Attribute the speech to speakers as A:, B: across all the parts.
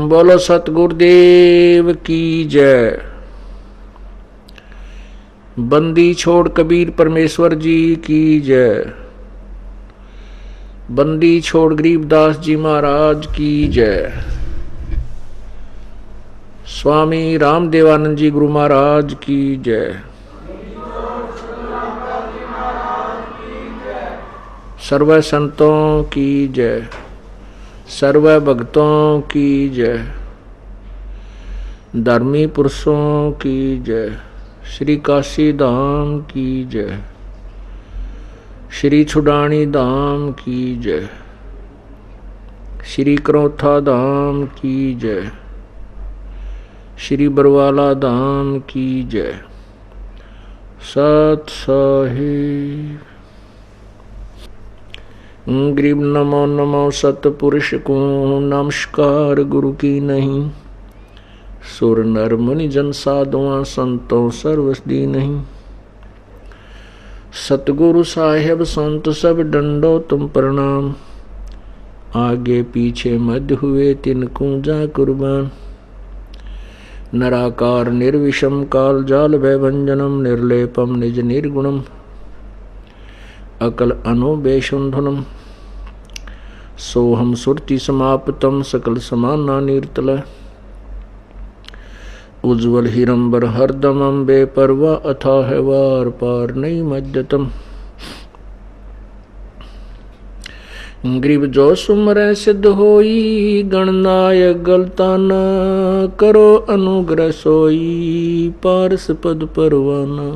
A: बोलो सतगुरुदेव की जय। बंदी छोड़ कबीर परमेश्वर जी की जय। बंदी छोड़ गरीबदास जी महाराज की जय। स्वामी रामदेवानंद जी गुरु महाराज की जय। सर्व संतों की जय। सर्व भक्तों की जय। धर्मी पुरुषों की जय। श्री काशी धाम की जय। श्री छुडानी धाम की जय। श्री करौथा धाम की जय। श्री बरवाला धाम की जय। सत साहिब। गरीब नमो नमो सतपुरुष को नमस्कार गुरु की नहीं। सुर नर मुनि जन साधुआ संतों सर्वसदी नहीं। सतगुरु साहेब संत सब डंडो तुम प्रणाम। आगे पीछे मध्य हुए तिनको जा कुर्बान। नराकार निर्विषम काल जाल भयभंजनम निर्लेपम निज निर्गुणम अकल अनुबेशुंधनम सोहम सुरति समाप्तम सकल समाना निर्तल उज्ज्वल हिरंबर हरदमम बेपरवा अथाह वार पार नहीं मध्यतम। ग्रीब जो सुमरै सिद्ध होई गणनायक गलता न करो अनुग्रह सोई पारस पद परवाना।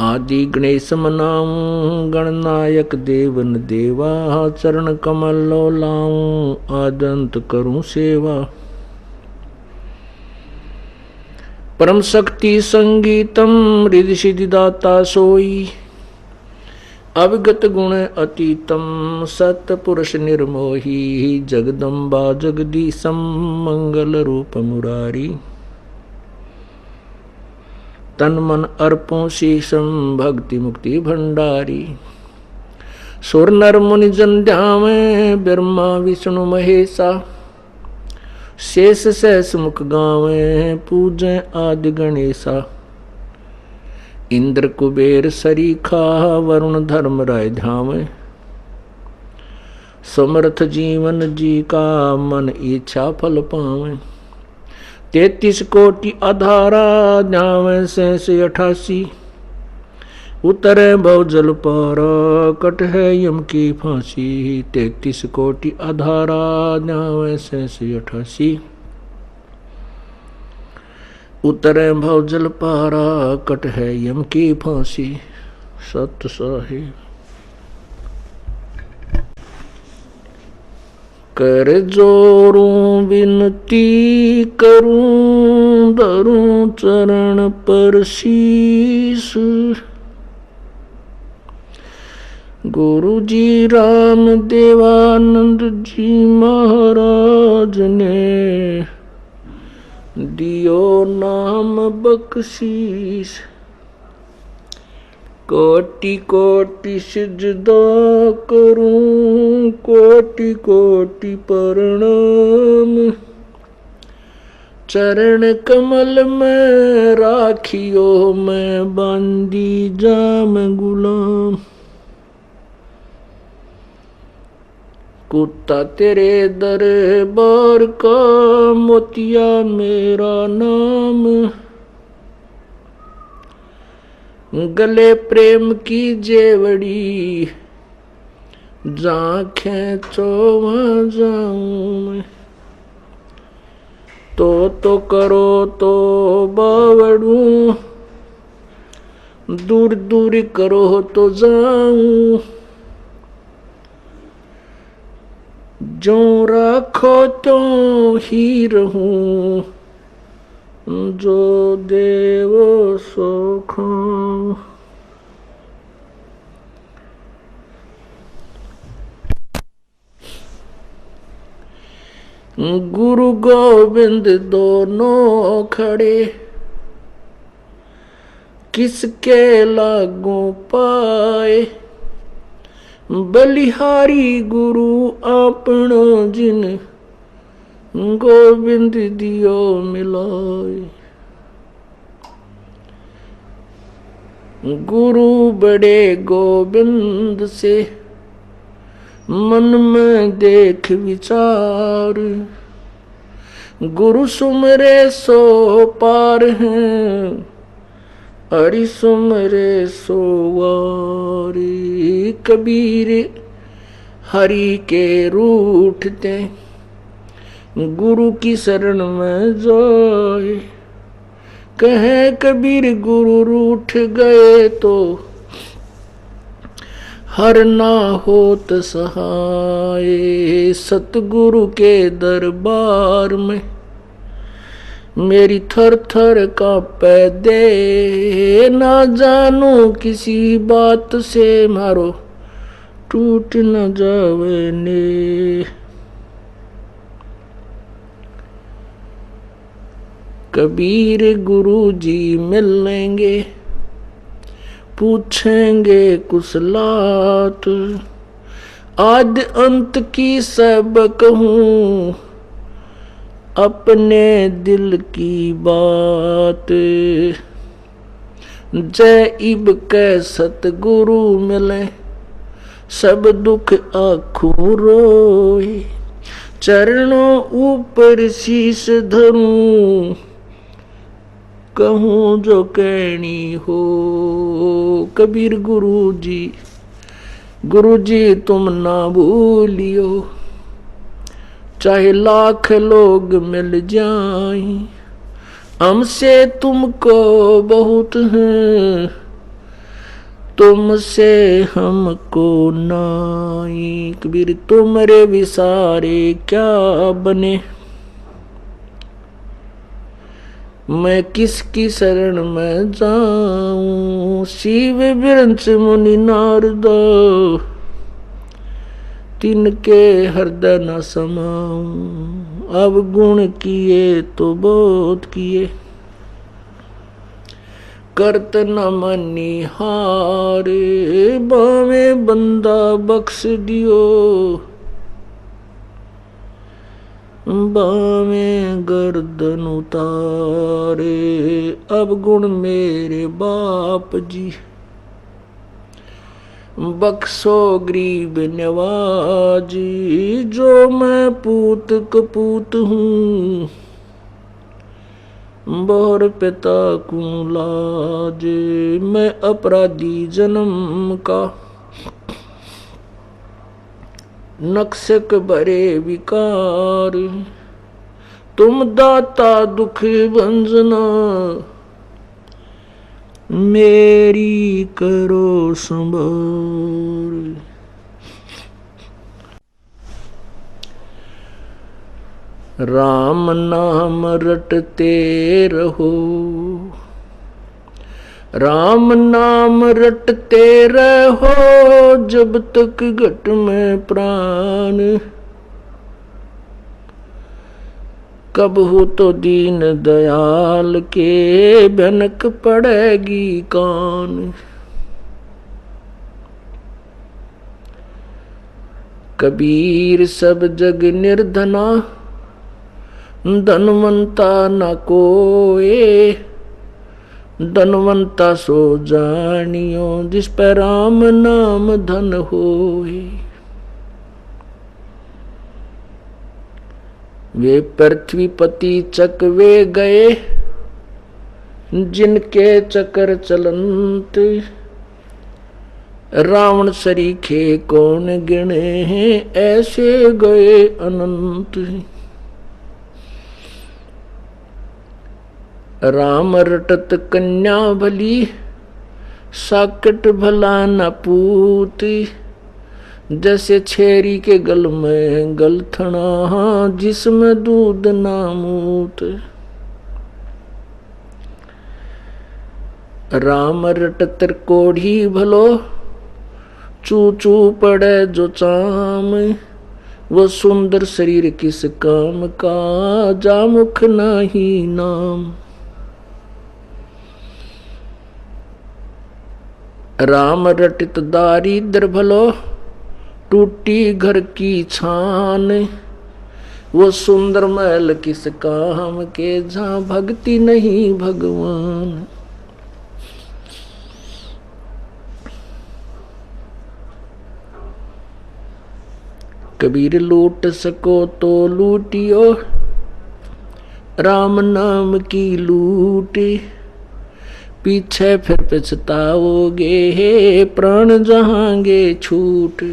A: आदि गणेश मनाऊं गणनायक देवन देवा चरण कमल लो लाऊं आदंत करूं सेवा। परम शक्ति संगीतम रिधि सिद्धि दाता सोई अविगत गुण अतीतम सतपुरुष निर्मोही जगदम्बा जगदीशम मंगल रूप मुरारी। तन मन अर्पों शीशम भक्ति मुक्ति भंडारी। सुर नर मुनि जन ध्यावे ब्रह्मा विष्णु महेशा। शेष सहस मुख गावे पूजे आदि गणेशा। इंद्र कुबेर सरीखा वरुण धर्म राय ध्यावे। समर्थ जीवन जी का मन इच्छा फल पावे। 33 कोटि अधारा न्यावे से 88। उतरे भव जल पारा कट है यम की फांसी। 33 कोटि अधारा न्यावे से 88। उतरे भव जल पारा कट है यम की फांसी। सत साहिब। कर जोरूं विनती करूं धरूं चरण पर शीस। गुरु जी राम देवानंद जी महाराज ने दियो नाम बख्शीश। कोटि कोटि सिजदा करूं कोटि कोटि प्रणाम। चरण कमल में राखियो मैं बांदी जाम गुलाम। कुत्ता तेरे दरबार का मोतिया मेरा नाम। गले प्रेम की जेवड़ी जहाँ खेचो वहाँ जाऊं मैं। तो करो तो बावड़ू दूर दूर करो तो जाऊं। जो राखो तो ही रहूं जो देवो सो खाऊं। गुरु गोविंद दोनों खड़े किसके लागू पाए। बलिहारी गुरु आपनो जिन गोविंद दियो मिलाए। गुरु बड़े गोविंद से मन में देख विचार, गुरु सुमरे सो पार हैं, हरि सुमरे सो वारी। कबीर हरि के रूठते गुरु की शरण में जाए। कहे कबीर गुरु रूठ गए तो हर ना होत सहाय। सतगुरु के दरबार में मेरी थर थर कांपे दे। ना जानू किसी बात से मारो टूट न जावे ने। कबीर गुरु जी मिलेंगे पूछेंगे कुशलात। आदि अंत की सब कहूँ अपने दिल की बात। जय इब के सतगुरु मिले सब दुख आँखों रोए। चरणों ऊपर शीश धरूं कहूँ जो कहनी हो। कबीर गुरु जी तुम ना भूलियो। चाहे लाख लोग मिल जाएं हमसे तुमको बहुत है, तुमसे हमको नाई। कबीर तुमरे विसारे क्या बने, मैं किसकी शरण में जाऊं। शिव वृंश मुनि नारद तिनके हृदय न समाऊं। अब गुण किए तो बहुत किए करत न मनी हारे। बावे बंदा बख्श दियो बावे गर्दन उतारे। अब गुण मेरे बाप जी बख्शो गरीब नवाजी। जो मैं पूत कपूत हूँ बोर पिता को लाज। मैं अपराधी जन्म का नक्शक भरे विकार। तुम दाता दुख भंजना मेरी करो संभाल। राम नाम रटते रहो राम नाम रटते रहो जब तक घट में प्राण। कब हो तो दीन दयाल के भनक पड़ेगी कान। कबीर सब जग निर्धना धनवंता न कोए। धनवंता सो जानियो जिस पर राम नाम धन होए। वे पृथ्वीपति चकवे गए जिनके चक्र चलंत। रावण सरीखे कौन गिने हैं ऐसे गए अनंत। राम रटत कन्या भली साकट भला न पूत। जैसे छेरी के गल में गलथना जिसमें दूध ना मूत। राम रटत कोढ़ी भलो चू चू पड़े जो चाम। वो सुंदर शरीर किस काम का जा मुख नाही नाम। राम रटित दारिद्र भलो टूटी घर की छान। वो सुंदर महल किस काम के, जहां भक्ति नहीं भगवान। कबीर लूट सको तो लूटियो, राम नाम की लूट, पीछे फिर पछताओगे, हे प्राण जहांगे छूट।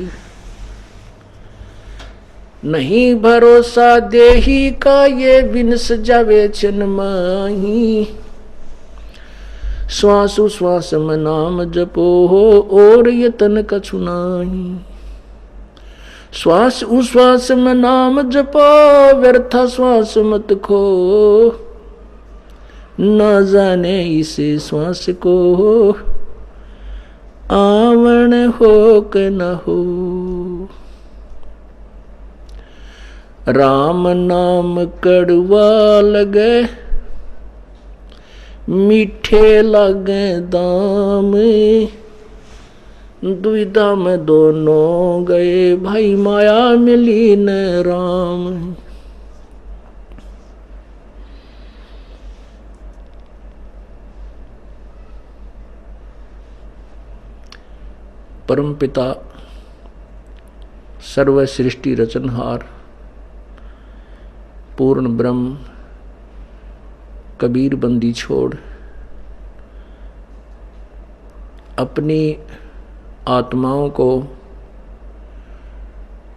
A: नहीं भरोसा देही का, ये बिनस जावे चन माही। श्वास उश्वास में नाम जपो हो, और यतन कछु नाही। श्वास उश्वास में नाम जपो, व्यर्थ श्वास मत खो। न जाने इसे श्वास को, आवण हो के न हो। राम नाम कड़वा लगे, मीठे लगे दाम। दुविधा में दोनों गए, भाई माया मिली न राम। परमपिता सर्व सृष्टि रचनहार पूर्ण ब्रह्म कबीर बंदी छोड़ अपनी आत्माओं को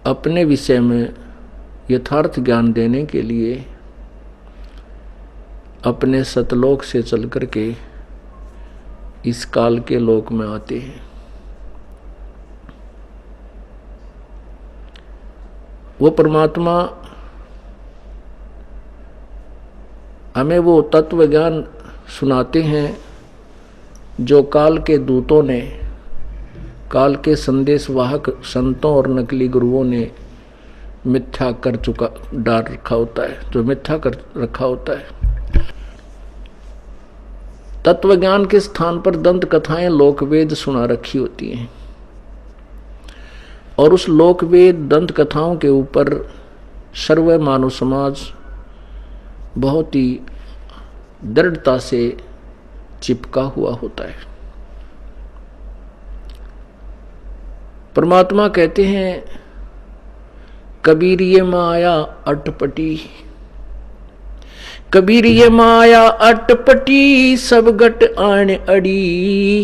A: अपने विषय में यथार्थ ज्ञान देने के लिए अपने सतलोक से चल कर के इस काल के लोक में आते हैं। वो परमात्मा हमें वो तत्व ज्ञान सुनाते हैं जो काल के दूतों ने, काल के संदेश वाहक संतों और नकली गुरुओं ने मिथ्या कर चुका डाल रखा होता है, जो मिथ्या कर रखा होता है। तत्व ज्ञान के स्थान पर दंत कथाएं लोकवेद सुना रखी होती हैं और उस लोकवेद दंत कथाओं के ऊपर सर्व मानव समाज बहुत ही दृढ़ता से चिपका हुआ होता है। परमात्मा कहते हैं कबीर ये माया अटपटी, कबीर ये माया अटपटी, सब गट आण अड़ी।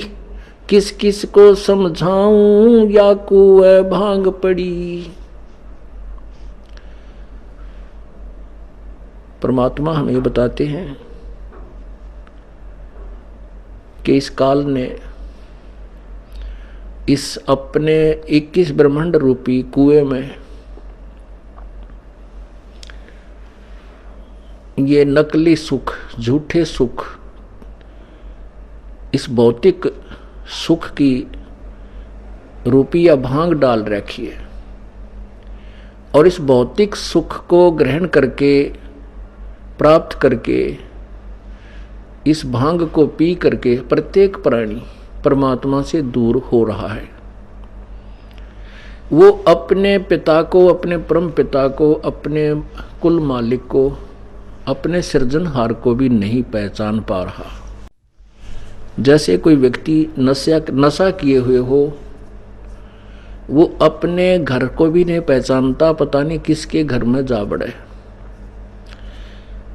A: किस किस को समझाऊं या कुएं भांग पड़ी। परमात्मा हमें बताते हैं कि इस काल ने इस अपने 21 ब्रह्मांड रूपी कुएं में ये नकली सुख, झूठे सुख, इस भौतिक सुख की रूपी या भांग डाल रखी है और इस भौतिक सुख को ग्रहण करके प्राप्त करके इस भांग को पी करके प्रत्येक प्राणी परमात्मा से दूर हो रहा है। वो अपने पिता को, अपने परम पिता को, अपने कुल मालिक को, अपने सृजनहार को भी नहीं पहचान पा रहा। जैसे कोई व्यक्ति नशा किए हुए हो, वो अपने घर को भी नहीं पहचानता, पता नहीं किसके घर में जा बढ़े।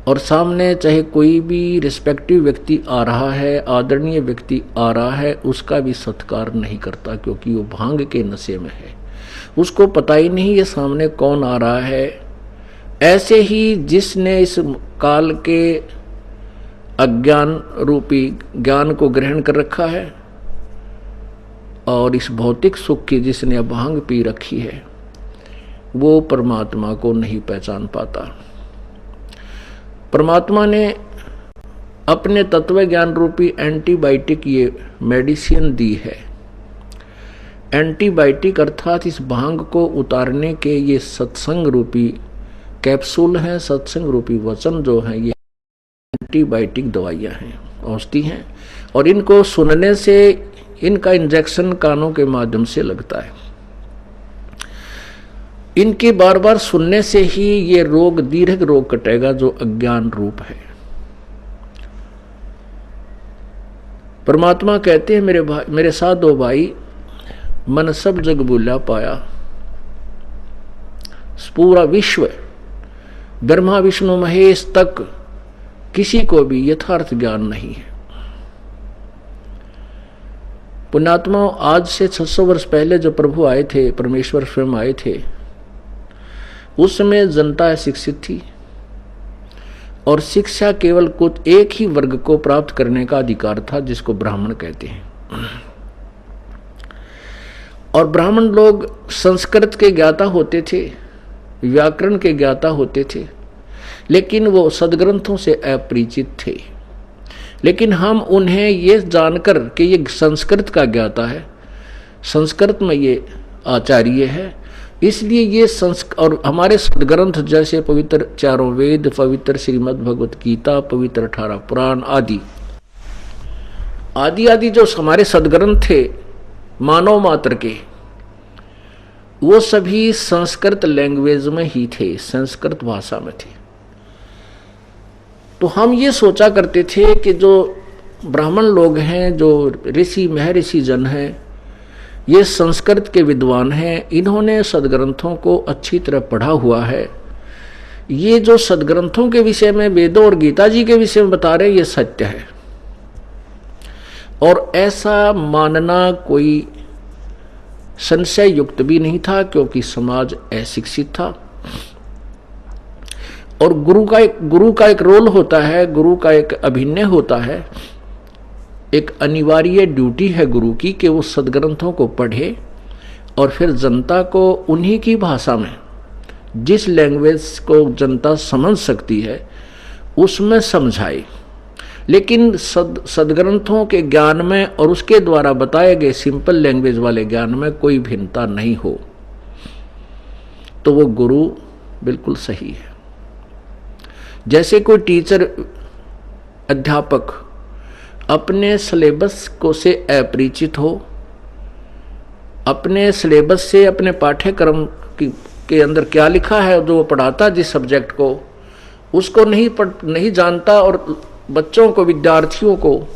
A: और सामने चाहे कोई भी रिस्पेक्टिव व्यक्ति आ रहा है, आदरणीय व्यक्ति आ रहा है, उसका भी सत्कार नहीं करता क्योंकि वो भांग के नशे में है। उसको पता ही नहीं ये सामने कौन आ रहा है। ऐसे ही जिसने इस काल के अज्ञान रूपी ज्ञान को ग्रहण कर रखा है और इस भौतिक सुख की जिसने भांग पी रखी है, वो परमात्मा को नहीं पहचान पाता। परमात्मा ने अपने तत्व ज्ञान रूपी एंटीबायोटिक ये मेडिसिन दी है। एंटीबायोटिक अर्थात इस भांग को उतारने के ये सत्संग रूपी कैप्सूल हैं, सत्संग रूपी वचन जो हैं, ये एंटीबायोटिक दवाइयाँ हैं, औषधि हैं। और इनको सुनने से इनका इंजेक्शन कानों के माध्यम से लगता है। इनके बार बार सुनने से ही ये रोग, दीर्घ रोग कटेगा जो अज्ञान रूप है। परमात्मा कहते हैं मेरे भाई, मेरे साधो भाई, मन सब जग भूला पाया। पूरा विश्व ब्रह्मा विष्णु महेश तक किसी को भी यथार्थ ज्ञान नहीं है। पुण्यात्मा, आज से 600 वर्ष पहले जो प्रभु आए थे, परमेश्वर स्वयं आए थे, उस समय जनता शिक्षित थी और शिक्षा केवल कुछ एक ही वर्ग को प्राप्त करने का अधिकार था, जिसको ब्राह्मण कहते हैं। और ब्राह्मण लोग संस्कृत के ज्ञाता होते थे, व्याकरण के ज्ञाता होते थे, लेकिन वो सदग्रंथों से अपरिचित थे। लेकिन हम उन्हें ये जानकर कि ये संस्कृत का ज्ञाता है, संस्कृत में ये आचार्य है, इसलिए ये और हमारे सदग्रंथ जैसे पवित्र चारों वेद, पवित्र श्रीमद् भगवत गीता, पवित्र 18 पुराण आदि आदि आदि जो हमारे सदग्रंथ थे मानव मात्र के, वो सभी संस्कृत लैंग्वेज में ही थे, संस्कृत भाषा में थे। तो हम ये सोचा करते थे कि जो ब्राह्मण लोग हैं, जो ऋषि महर्षि जन हैं, ये संस्कृत के विद्वान हैं, इन्होंने सदग्रंथों को अच्छी तरह पढ़ा हुआ है, ये जो सदग्रंथों के विषय में, वेदों और गीता जी के विषय में बता रहे, ये सत्य है। और ऐसा मानना कोई संशय युक्त भी नहीं था, क्योंकि समाज अशिक्षित था। और गुरु का एक रोल होता है, गुरु का एक अभिनय होता है, एक अनिवार्य ड्यूटी है गुरु की कि वो सदग्रंथों को पढ़े और फिर जनता को उन्हीं की भाषा में, जिस लैंग्वेज को जनता समझ सकती है, उसमें समझाए। लेकिन सदग्रंथों के ज्ञान में और उसके द्वारा बताए गए सिंपल लैंग्वेज वाले ज्ञान में कोई भिन्नता नहीं हो, तो वो गुरु बिल्कुल सही है। जैसे कोई टीचर, अध्यापक अपने सिलेबस को से अपरिचित हो, अपने सिलेबस से, अपने पाठ्यक्रम के अंदर क्या लिखा है जो वो पढ़ाता जिस सब्जेक्ट को, उसको नहीं जानता और बच्चों को, विद्यार्थियों को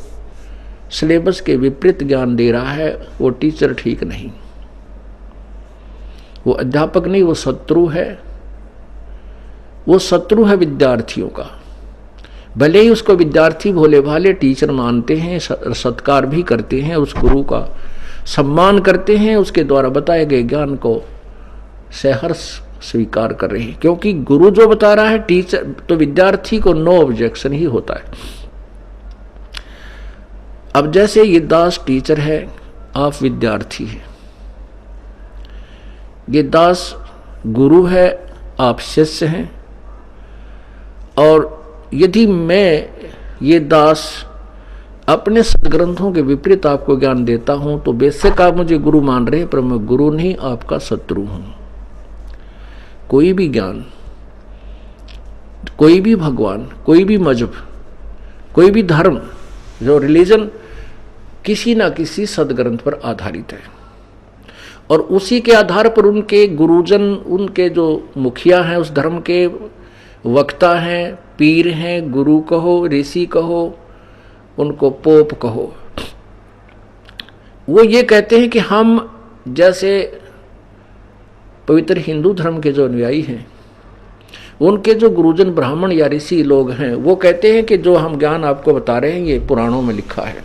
A: सिलेबस के विपरीत ज्ञान दे रहा है, वो टीचर ठीक नहीं, वो अध्यापक नहीं, वो शत्रु है। वो शत्रु है विद्यार्थियों का। भले ही उसको विद्यार्थी भोले भाले टीचर मानते हैं, सत्कार भी करते हैं, उस गुरु का सम्मान करते हैं, उसके द्वारा बताए गए ज्ञान को सहर्ष स्वीकार कर रहे हैं, क्योंकि गुरु जो बता रहा है, टीचर तो विद्यार्थी को नो ऑब्जेक्शन ही होता है। अब जैसे ये दास टीचर है, आप विद्यार्थी हैं, ये दास गुरु है, आप शिष्य हैं। और यदि मैं ये दास अपने सदग्रंथों के विपरीत आपको ज्ञान देता हूं, तो बेशक आप मुझे गुरु मान रहे हैं, पर मैं गुरु नहीं, आपका शत्रु हूं। कोई भी ज्ञान, कोई भी भगवान, कोई भी मजहब, कोई भी धर्म, जो रिलीजन, किसी ना किसी सदग्रंथ पर आधारित है। और उसी के आधार पर उनके गुरुजन, उनके जो मुखिया हैं, उस धर्म के वक्ता हैं, पीर हैं, गुरु कहो, ऋषि कहो, उनको पोप कहो, वो ये कहते हैं कि हम जैसे पवित्र हिंदू धर्म के जो अनुयायी हैं, उनके जो गुरुजन ब्राह्मण या ऋषि लोग हैं, वो कहते हैं कि जो हम ज्ञान आपको बता रहे हैं ये पुराणों में लिखा है।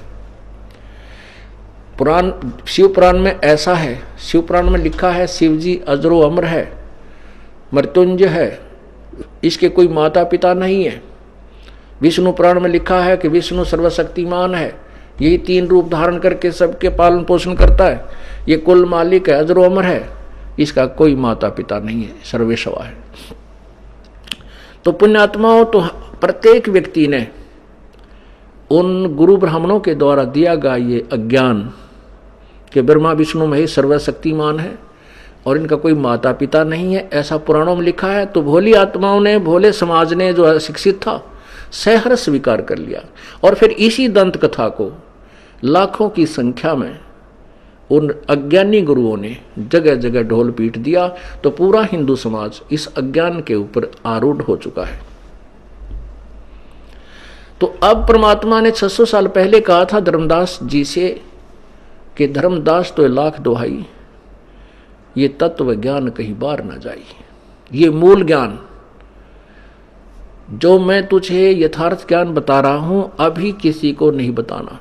A: पुराण, शिव पुराण में ऐसा है, शिव पुराण में लिखा है शिव जी अजरो अमर है, मृत्युंजय है, इसके कोई माता पिता नहीं है। विष्णु पुराण में लिखा है कि विष्णु सर्वशक्तिमान है, यही 3 रूप धारण करके सबके पालन पोषण करता है, ये कुल मालिक है, अजरो अमर है, इसका कोई माता पिता नहीं है, सर्वेश्वर है। तो पुण्यात्माओं, तो प्रत्येक व्यक्ति ने उन गुरु ब्राह्मणों के द्वारा दिया गया ये अज्ञान कि ब्रह्मा विष्णु महेश सर्वशक्तिमान है और इनका कोई माता पिता नहीं है, ऐसा पुराणों में लिखा है। तो भोली आत्माओं ने, भोले समाज ने, जो अशिक्षित था, सहर्ष स्वीकार कर लिया। और फिर इसी दंत कथा को लाखों की संख्या में उन अज्ञानी गुरुओं ने जगह जगह ढोल पीट दिया, तो पूरा हिंदू समाज इस अज्ञान के ऊपर आरूढ़ हो चुका है। तो अब परमात्मा ने 600 साल पहले कहा था धर्मदास जी से कि धर्मदास तो लाख दुहाई, ये तत्व ज्ञान कहीं बाहर ना जाए। ये मूल ज्ञान जो मैं तुझे यथार्थ ज्ञान बता रहा हूं, अभी किसी को नहीं बताना।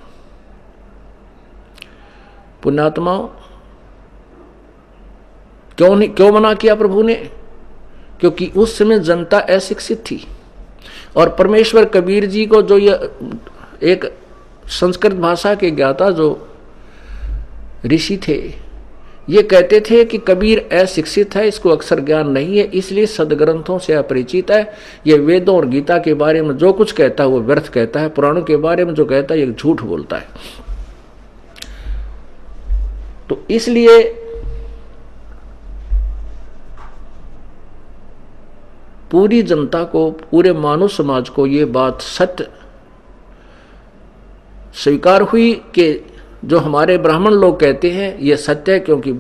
A: पुण्यात्माओं, क्यों मना किया प्रभु ने? क्योंकि उस समय जनता अशिक्षित थी। और परमेश्वर कबीर जी को, जो ये एक संस्कृत भाषा के ज्ञाता जो ऋषि थे, ये कहते थे कि कबीर अशिक्षित है, इसको अक्षर ज्ञान नहीं है, इसलिए सदग्रंथों से अपरिचित है। ये वेदों और गीता के बारे में जो कुछ कहता है वो व्यर्थ कहता है, पुराणों के बारे में जो कहता है ये झूठ बोलता है। तो इसलिए पूरी जनता को, पूरे मानव समाज को ये बात सत्य स्वीकार हुई कि जो हमारे ब्राह्मण लोग कहते हैं ये सत्य है, क्योंकि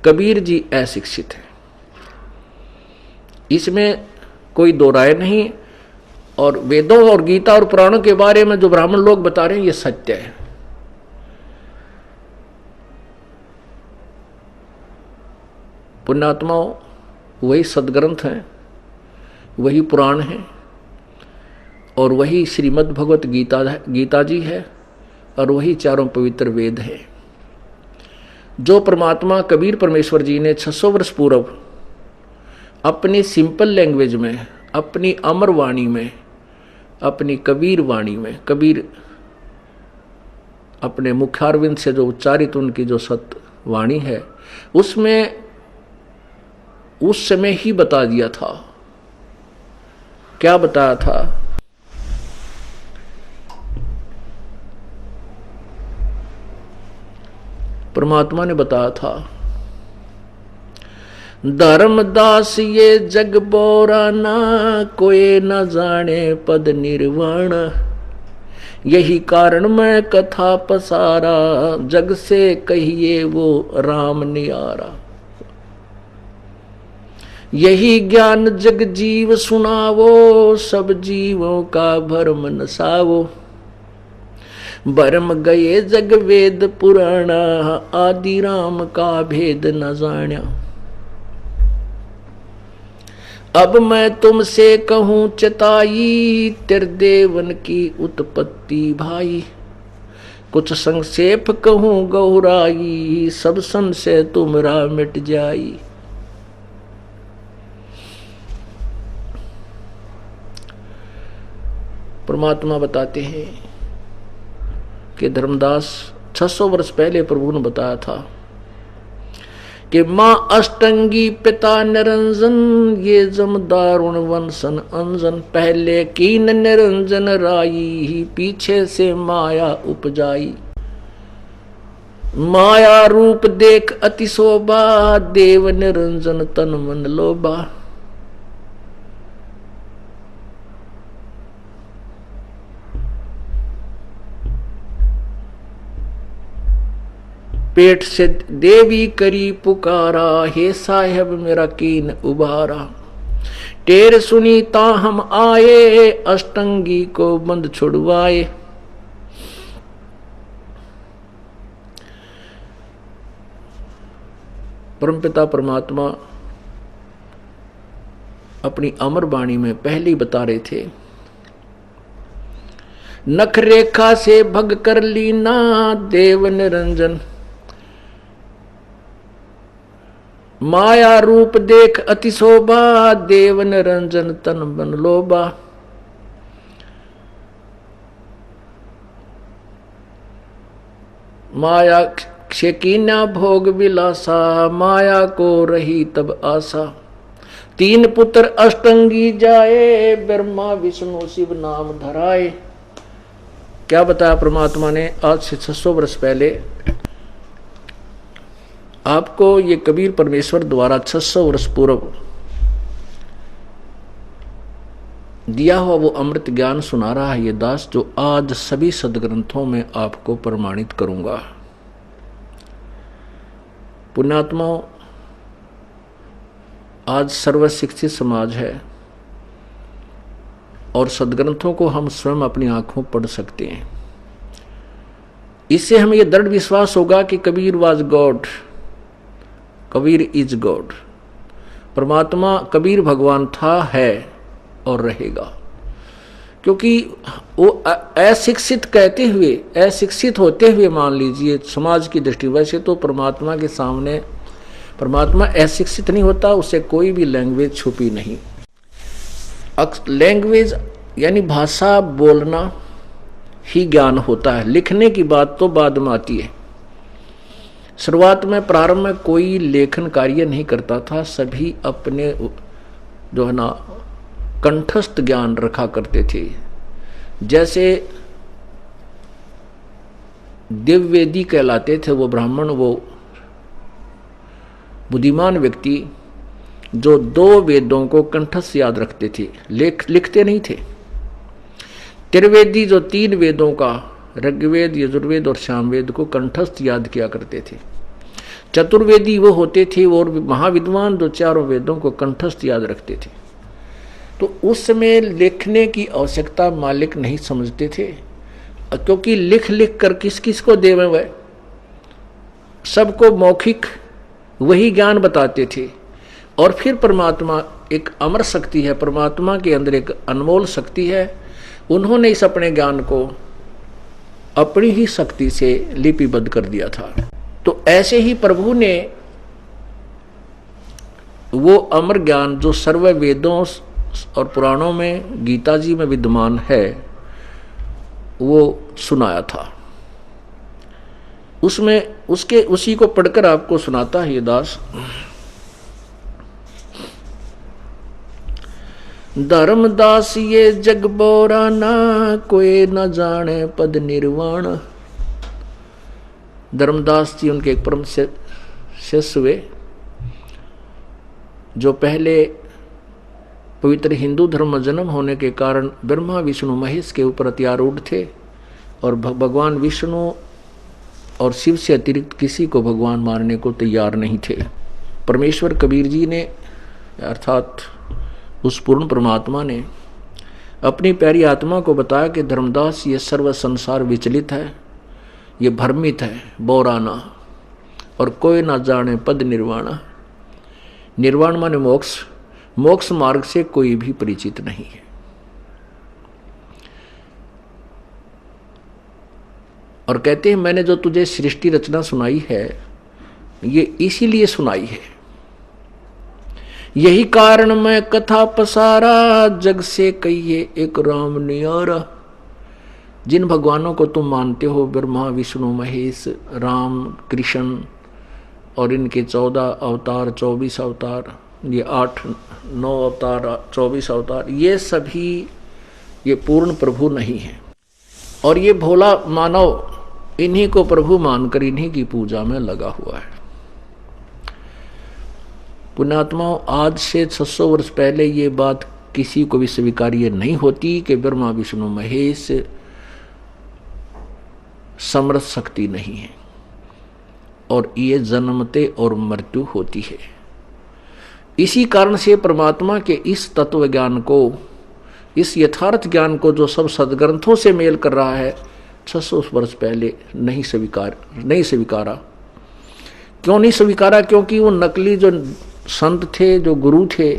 A: कबीर जी अशिक्षित है, इसमें कोई दो राय नहीं। और वेदों और गीता और पुराणों के बारे में जो ब्राह्मण लोग बता रहे हैं ये सत्य है। पुण्यात्माओं, वही सदग्रंथ हैं, वही पुराण हैं, और वही श्रीमद् भगवत गीता जी है, और वही चारों पवित्र वेद हैं। जो परमात्मा कबीर परमेश्वर जी ने 600 वर्ष पूर्व अपनी सिंपल लैंग्वेज में, अपनी अमर वाणी में, अपनी कबीर वाणी में, कबीर अपने मुखारविंद से जो उच्चारित उनकी जो सत्य वाणी है, उसमें उस समय ही बता दिया था। क्या बताया था? परमात्मा ने बताया था, धर्मदास ये जग बोराना, कोई न जाने पद निर्वाण। यही कारण मैं कथा पसारा, जग से कहिए वो राम नियारा। यही ज्ञान जग जीव सुनावो, सब जीवों का भरम नसावो। भरम गए जग वेद पुराणा, आदि राम का भेद न जान्या। अब मैं तुमसे कहूं चेताई, त्रिदेवन की उत्पत्ति भाई। कुछ संक्षेप कहूं गौराई, सब संशय तुमरा मिट जाई। परमात्मा बताते हैं कि धर्मदास 600 वर्ष पहले प्रभु ने बताया था कि मां अष्टंगी पिता निरंजन, ये जम दारुण वंशन अंजन। पहले कीन निरंजन राई, पीछे से माया उपजाई। माया रूप देख अति शोभा, देव निरंजन तन मन लोभा। पेट से देवी करी पुकारा, हे साहेब मेरा कीन उबारा। टेर सुनी ता हम आए, अष्टंगी को बंद छुड़वाए। परमपिता परमात्मा अपनी अमर वाणी में पहले ही बता रहे थे, नख रेखा से भग कर लीना, देव निरंजन। माया रूप देख अति शोभा, देव निरंजन तन बन लोभा। माया से कीन्या भोग विलासा, माया को रही तब आशा। तीन पुत्र अष्टंगी जाए, ब्रह्मा विष्णु शिव नाम धराए। क्या बताया परमात्मा ने आज से 600 वर्ष पहले आपको? ये कबीर परमेश्वर द्वारा 600 वर्ष पूर्व दिया हुआ वो अमृत ज्ञान सुना रहा है ये दास, जो आज सभी सदग्रंथों में आपको प्रमाणित करूंगा। पुण्यात्माओं, आज सर्वशिक्षित समाज है और सदग्रंथों को हम स्वयं अपनी आंखों पढ़ सकते हैं। इससे हमें यह दृढ़ विश्वास होगा कि Kabir was God, Kabir is God. परमात्मा कबीर भगवान था, है और रहेगा। क्योंकि वो अशिक्षित कहते हुए, अशिक्षित होते हुए मान लीजिए समाज की दृष्टि, वैसे तो परमात्मा के सामने परमात्मा अशिक्षित नहीं होता, उससे कोई भी लैंग्वेज छुपी नहीं। लैंग्वेज यानी भाषा बोलना ही ज्ञान होता है, लिखने की बात तो बाद में आती है। शुरुआत में प्रारंभ में कोई लेखन कार्य नहीं करता था, सभी अपने जो है ना कंठस्थ ज्ञान रखा करते थे। जैसे दिव्यवेदी कहलाते थे वो ब्राह्मण, वो बुद्धिमान व्यक्ति जो 2 वेदों को कंठस्थ याद रखते थे, लिखते नहीं थे। त्रिवेदी जो 3 वेदों का ऋग्वेद, यजुर्वेद और सामवेद को कंठस्थ याद किया करते थे। चतुर्वेदी वो होते थे और महाविद्वान जो 4 वेदों को कंठस्थ याद रखते थे। तो उस समय लिखने की आवश्यकता मालिक नहीं समझते थे, क्योंकि लिख लिख कर किस किस को देवे, वह सबको मौखिक वही ज्ञान बताते थे। और फिर परमात्मा एक अमर शक्ति है, परमात्मा के अंदर एक अनमोल शक्ति है, उन्होंने इस अपने ज्ञान को अपनी ही शक्ति से लिपिबद्ध कर दिया था। तो ऐसे ही प्रभु ने वो अमर ज्ञान जो सर्व वेदों और पुराणों में, गीता जी में विद्यमान है, वो सुनाया था। उसमें उसी को पढ़कर आपको सुनाता है ये दास। धर्मदास ये जग बोराना, कोई न जाने पद निर्वाण। धर्मदास जी उनके एक परम शिष्य हुए, जो पहले पवित्र हिंदू धर्म में जन्म होने के कारण ब्रह्मा विष्णु महेश के ऊपर अत्यारूढ़ थे और भगवान विष्णु और शिव से अतिरिक्त किसी को भगवान मानने को तैयार नहीं थे। परमेश्वर कबीर जी ने, अर्थात उस पूर्ण परमात्मा ने, अपनी प्यारी आत्मा को बताया कि धर्मदास ये सर्व संसार विचलित है, ये भ्रमित है, बोराना, और कोई ना जाने पद निर्वाणा। निर्वाण माने मोक्ष, मोक्ष मार्ग से कोई भी परिचित नहीं है। और कहते हैं मैंने जो तुझे सृष्टि रचना सुनाई है, ये इसीलिए सुनाई है, यही कारण मैं कथा पसारा, जग से कहिए एक राम नियारा। जिन भगवानों को तुम मानते हो, ब्रह्मा विष्णु महेश, राम कृष्ण और इनके 14 अवतार, 24 अवतार, ये 8-9 अवतार, 24 अवतार, ये सभी ये पूर्ण प्रभु नहीं है। और ये भोला मानव इन्हीं को प्रभु मानकर इन्हीं की पूजा में लगा हुआ है। पुण्यात्माओं, आज से 600 वर्ष पहले ये बात किसी को भी स्वीकार्य नहीं होती कि ब्रह्मा विष्णु महेश समर्थ शक्ति नहीं है और ये जन्मते और मृत्यु होती है। इसी कारण से परमात्मा के इस तत्व ज्ञान को, इस यथार्थ ज्ञान को जो सब सदग्रंथों से मेल कर रहा है, 600 वर्ष पहले नहीं स्वीकारा। क्यों नहीं स्वीकारा? क्योंकि वो नकली जो संत थे, जो गुरु थे,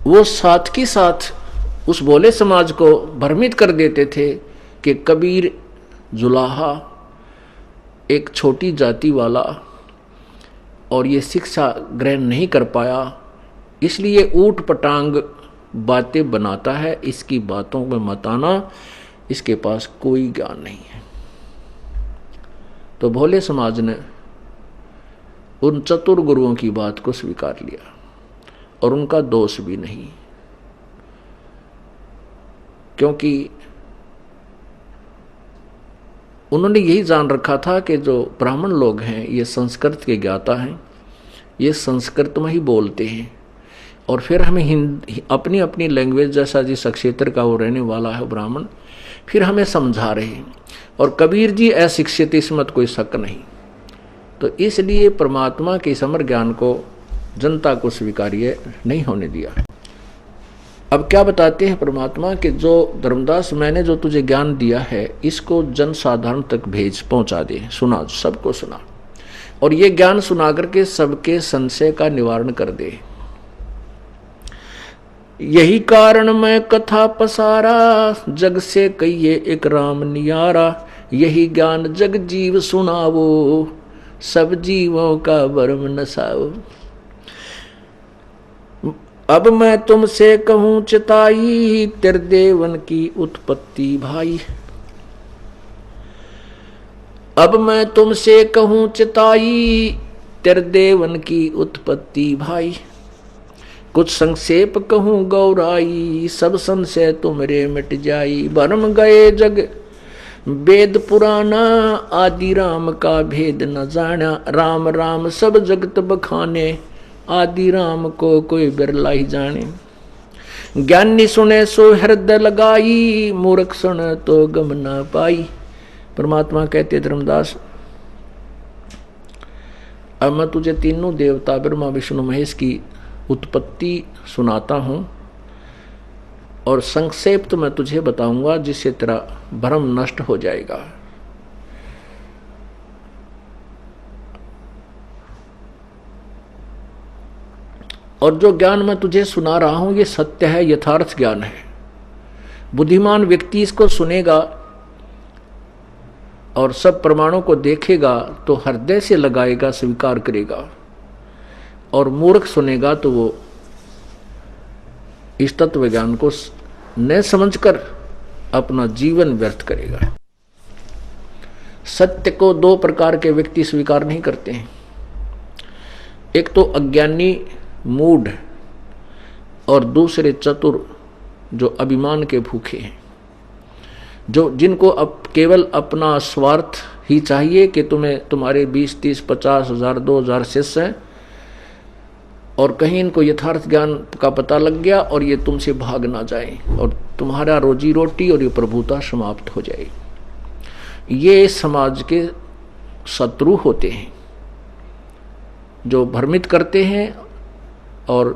A: वो साथ के साथ उस भोले समाज को भ्रमित कर देते थे कि कबीर जुलाहा एक छोटी जाति वाला और ये शिक्षा ग्रहण नहीं कर पाया, इसलिए ऊट पटांग बातें बनाता है, इसकी बातों में मत आना, इसके पास कोई ज्ञान नहीं है। तो भोले समाज ने उन चतुर गुरुओं की बात को स्वीकार लिया और उनका दोष भी नहीं, क्योंकि उन्होंने यही जान रखा था कि जो ब्राह्मण लोग हैं ये संस्कृत के ज्ञाता हैं, ये संस्कृत में ही बोलते हैं और फिर हमें अपनी अपनी लैंग्वेज, जैसा जिस क्षेत्र का वो रहने वाला है ब्राह्मण, फिर हमें समझा रहे हैं। और कबीर जी अशिक्षित, इसमें कोई शक नहीं। तो इसलिए परमात्मा के समर ज्ञान को जनता को स्वीकार्य नहीं होने दिया। अब क्या बताते हैं परमात्मा कि जो धर्मदास मैंने जो तुझे ज्ञान दिया है इसको जन साधारण तक भेज पहुंचा दे, सुना, सबको सुना, और ये ज्ञान सुना करके सबके संशय का निवारण कर दे। यही कारण मैं कथा पसारा, जग से कहिए एक राम नियारा। यही ज्ञान जग जीव सुनावो, सब जीवों का भरम नसाओ। अब मैं तुमसे कहूं चिताई, त्रिदेवन की उत्पत्ति भाई। अब मैं तुमसे कहूं चिताई, त्रिदेवन की उत्पत्ति भाई। कुछ संक्षेप कहूं गौराई, सब संशय तुमरे मिट जाई। भरम गए जग वेद पुराना, आदि राम का भेद न जाना। राम राम सब जगत बखाने, आदि राम को कोई बिरला ही जाने। ज्ञानी सुने सो हृदय लगाई, मूर्ख सुने तो गम ना पाई। परमात्मा कहते धर्मदास, अब मैं तुझे तीनों देवता ब्रह्मा विष्णु महेश की उत्पत्ति सुनाता हूं और संक्षेप तो मैं तुझे बताऊंगा जिससे तेरा भ्रम नष्ट हो जाएगा। और जो ज्ञान मैं तुझे सुना रहा हूं ये सत्य है, यथार्थ ज्ञान है। बुद्धिमान व्यक्ति इसको सुनेगा और सब प्रमाणों को देखेगा तो हृदय से लगाएगा, स्वीकार करेगा, और मूर्ख सुनेगा तो वो इस तत्व ज्ञान को न समझकर अपना जीवन व्यर्थ करेगा। सत्य को दो प्रकार के व्यक्ति स्वीकार नहीं करते हैं। एक तो अज्ञानी मूढ़ और दूसरे चतुर जो अभिमान के भूखे हैं, जो जिनको अब केवल अपना स्वार्थ ही चाहिए कि तुम्हें तुम्हारे 20, 30, 50 हजार 2000 शिष्य हैं और कहीं इनको यथार्थ ज्ञान का पता लग गया और ये तुमसे भाग ना जाए और तुम्हारा रोजी रोटी और ये प्रभुता समाप्त हो जाए। ये समाज के शत्रु होते हैं जो भ्रमित करते हैं और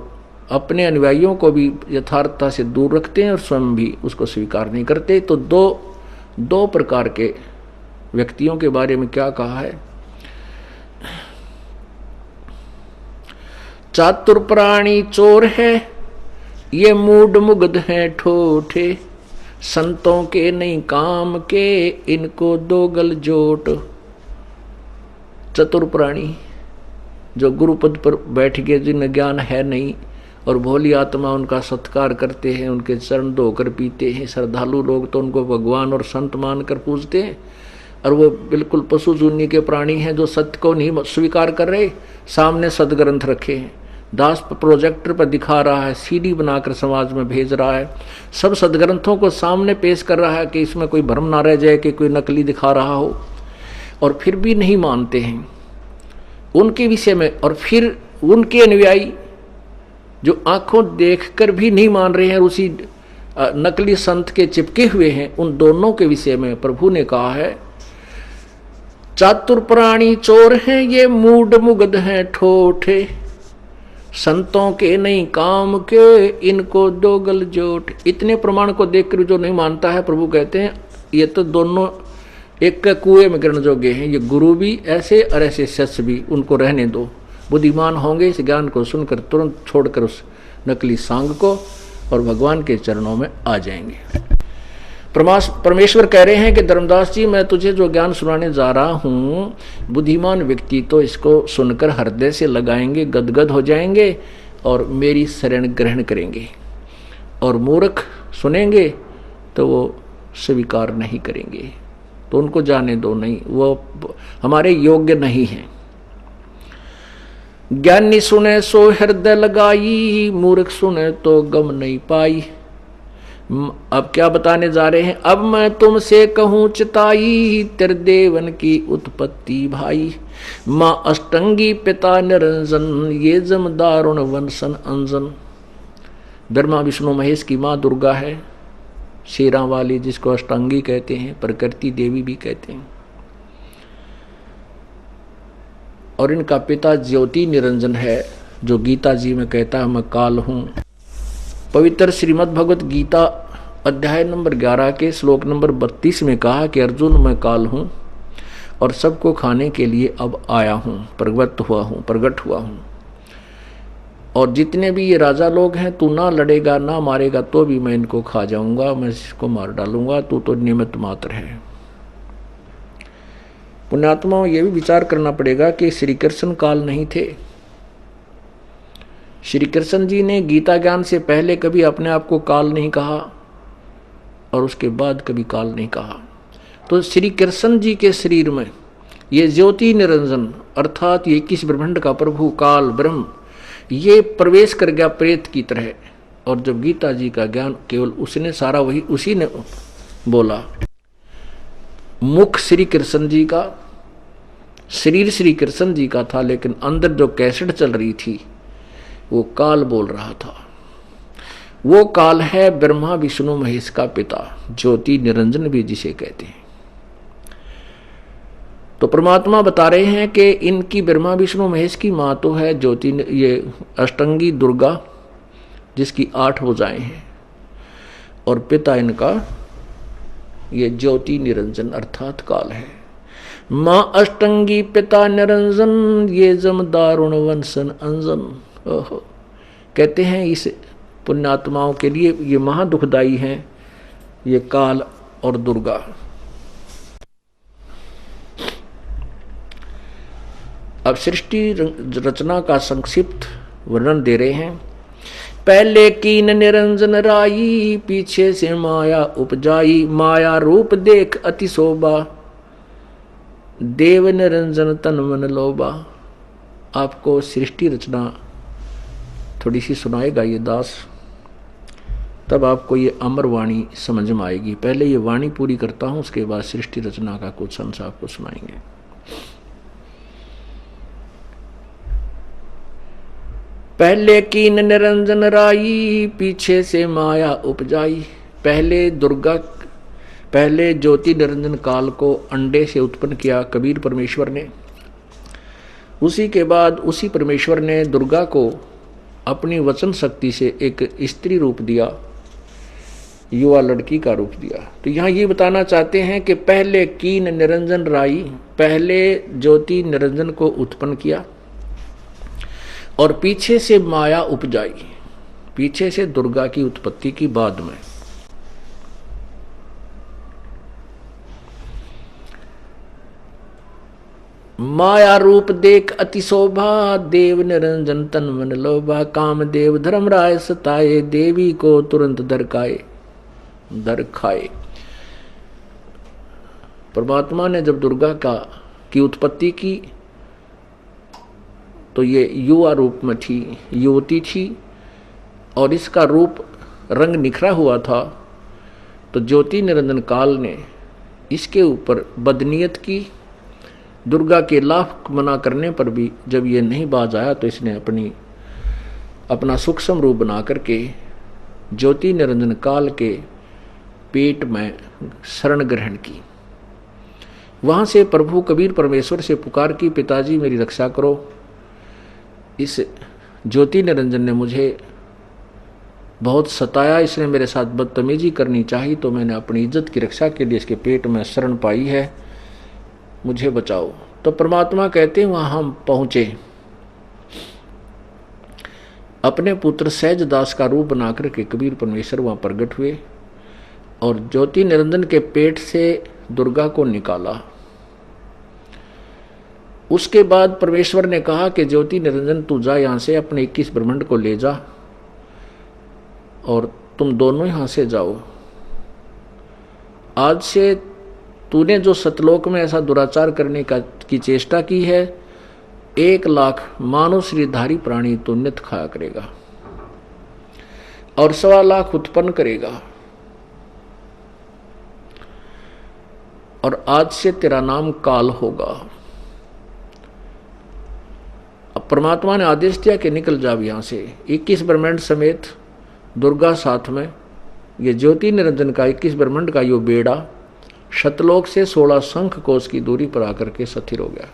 A: अपने अनुयायियों को भी यथार्थता से दूर रखते हैं और स्वयं भी उसको स्वीकार नहीं करते। तो दो प्रकार के व्यक्तियों के बारे में क्या कहा है? चातुर प्राणी चोर है, ये मूड मुग्ध हैं ठोठे। संतों के नहीं काम के, इनको दो गल जोट। चतुर प्राणी जो गुरुपद पर बैठ गए, जिन्हें ज्ञान है नहीं और भोली आत्मा उनका सत्कार करते हैं, उनके चरण धोकर पीते हैं। श्रद्धालु लोग तो उनको भगवान और संत मानकर पूजते हैं, और वो बिल्कुल पशु जूनी के प्राणी हैं जो सत्य को नहीं स्वीकार कर रहे। सामने सदग्रंथ रखे हैं, दास प्रोजेक्टर पर दिखा रहा है, सीडी बनाकर समाज में भेज रहा है, सब सदग्रंथों को सामने पेश कर रहा है कि इसमें कोई भ्रम ना रह जाए कि कोई नकली दिखा रहा हो, और फिर भी नहीं मानते हैं उनके विषय में। और फिर उनके अनुयायी जो आंखों देखकर भी नहीं मान रहे हैं, उसी नकली संत के चिपके हुए हैं, उन दोनों के विषय में प्रभु ने कहा है, चातुर प्राणी चोर हैं, ये मूड मुग्ध हैं ठोठे। संतों के नहीं काम के, इनको दो गल जोट। इतने प्रमाण को देखकर जो नहीं मानता है, प्रभु कहते हैं ये तो दोनों एक के कुएं में गिरने जोगे हैं। ये गुरु भी ऐसे और ऐसे शिष्य भी, उनको रहने दो। बुद्धिमान होंगे इस ज्ञान को सुनकर तुरंत छोड़कर उस नकली सांग को और भगवान के चरणों में आ जाएंगे। परमेश्वर कह रहे हैं कि धर्मदास जी, मैं तुझे जो ज्ञान सुनाने जा रहा हूँ, बुद्धिमान व्यक्ति तो इसको सुनकर हृदय से लगाएंगे, गदगद हो जाएंगे और मेरी शरण ग्रहण करेंगे, और मूर्ख सुनेंगे तो वो स्वीकार नहीं करेंगे। तो उनको जाने दो, नहीं, वो हमारे योग्य नहीं है। ज्ञानी सुने सो हृदय लगाई, मूर्ख सुने तो गम नहीं पाई। अब क्या बताने जा रहे हैं? अब मैं तुमसे कहूं चिताई, त्रिदेवन की उत्पत्ति भाई। माँ अष्टंगी पिता निरंजन, ये जम दारुण वंशन अंजन। ब्रह्मा विष्णु महेश की माँ दुर्गा है, शेरा वाली, जिसको अष्टांगी कहते हैं, प्रकृति देवी भी कहते हैं। और इनका पिता ज्योति निरंजन है, जो गीता जी में कहता है मैं काल हूं। पवित्र श्रीमद् भगवत गीता अध्याय नंबर 11 के श्लोक नंबर 32 में कहा कि अर्जुन मैं काल हूं और सबको खाने के लिए अब आया हूं, प्रगट हुआ हूं। और जितने भी ये राजा लोग हैं, तू ना लड़ेगा ना मारेगा तो भी मैं इनको खा जाऊंगा, मैं इसको मार डालूंगा, तू तो निमित्त मात्र है। पुण्यात्माओं, ये भी विचार करना पड़ेगा कि श्री कृष्ण काल नहीं थे। श्री कृष्ण जी ने गीता ज्ञान से पहले कभी अपने आप को काल नहीं कहा और उसके बाद कभी काल नहीं कहा। तो श्री कृष्ण जी के शरीर में ये ज्योति निरंजन अर्थात ये 21 ब्रह्मांड का प्रभु काल ब्रह्म ये प्रवेश कर गया प्रेत की तरह। और जब गीता जी का ज्ञान केवल उसने सारा वही उसी ने बोला। मुख श्री कृष्ण जी का, शरीर श्री कृष्ण जी का था, लेकिन अंदर जो कैसेट चल रही थी वो काल बोल रहा था। वो काल है ब्रह्मा विष्णु महेश का पिता, ज्योति निरंजन भी जिसे कहते हैं। तो परमात्मा बता रहे हैं कि इनकी ब्रह्मा विष्णु महेश की मां तो है ज्योति, ये अष्टंगी दुर्गा जिसकी 8 भुजाएं हैं, और पिता इनका ये ज्योति निरंजन अर्थात काल है। मां अष्टंगी पिता निरंजन, ये जम दारुण वंशन अंजन। ओहो, कहते हैं इस पुण्यात्माओं के लिए ये महा दुखदाई हैं ये काल और दुर्गा। अब सृष्टि रचना का संक्षिप्त वर्णन दे रहे हैं। पहले कीन निरंजन राई, पीछे से माया उपजाई, माया रूप देख अति शोभा, देव निरंजन तन मन लोभा। आपको सृष्टि रचना थोड़ी सी सुनाएगा ये दास, तब आपको ये अमर वाणी समझ में आएगी। पहले ये वाणी पूरी करता हूं, उसके बाद सृष्टि रचना का कुछ अंश आपको सुनाएंगे। पहले कीन निरंजन राई, पीछे से माया उपजाई। पहले ज्योति निरंजन काल को अंडे से उत्पन्न किया कबीर परमेश्वर ने। उसी के बाद उसी परमेश्वर ने दुर्गा को अपनी वचन शक्ति से एक स्त्री रूप दिया, युवा लड़की का रूप दिया। तो यहाँ ये बताना चाहते हैं कि पहले कीन निरंजन राई, पहले ज्योति निरंजन को उत्पन्न किया और पीछे से माया उपजाई, पीछे से दुर्गा की उत्पत्ति की बाद में। माया रूप देख अति शोभा, देव निरंजन तन मन लोभा। काम देव धर्मराय सताए, देवी को तुरंत दर खाए। परमात्मा ने जब दुर्गा की उत्पत्ति की तो ये युवा रूप में थी, युवती थी, और इसका रूप रंग निखरा हुआ था। तो ज्योति निरंजन काल ने इसके ऊपर बदनीयत की। दुर्गा के लाख मना करने पर भी जब ये नहीं बाज आया तो इसने अपना सूक्ष्म रूप बना करके ज्योति निरंजन काल के पेट में शरण ग्रहण की। वहां से प्रभु कबीर परमेश्वर से पुकार की, पिताजी मेरी रक्षा करो। इस ज्योति निरंजन ने मुझे बहुत सताया, इसने मेरे साथ बदतमीजी करनी चाहिए, तो मैंने अपनी इज्जत की रक्षा के लिए इसके पेट में शरण पाई है, मुझे बचाओ। तो परमात्मा कहते हैं वहां हम पहुंचे, अपने पुत्र सहज दास का रूप बनाकर के कबीर परमेश्वर वहां प्रकट हुए और ज्योति निरंजन के पेट से दुर्गा को निकाला। उसके बाद परमेश्वर ने कहा कि ज्योति निरंजन तू जा यहां से, अपने 21 ब्रह्मांड को ले जा और तुम दोनों यहां से जाओ। आज से तूने जो सतलोक में ऐसा दुराचार करने की चेष्टा की है, 1 लाख मानव श्रीधारी प्राणी तू नित खाया करेगा और 1.25 लाख उत्पन्न करेगा। और आज से तेरा नाम काल होगा। अब परमात्मा ने आदेश दिया कि निकल जाओ यहां से। 21 ब्रह्मांड समेत दुर्गा साथ में, ये ज्योति निरंजन का 21 ब्रह्मांड का यो बेड़ा सतलोक से 16 शंख कोश की दूरी पर आकर के स्थिर हो गया।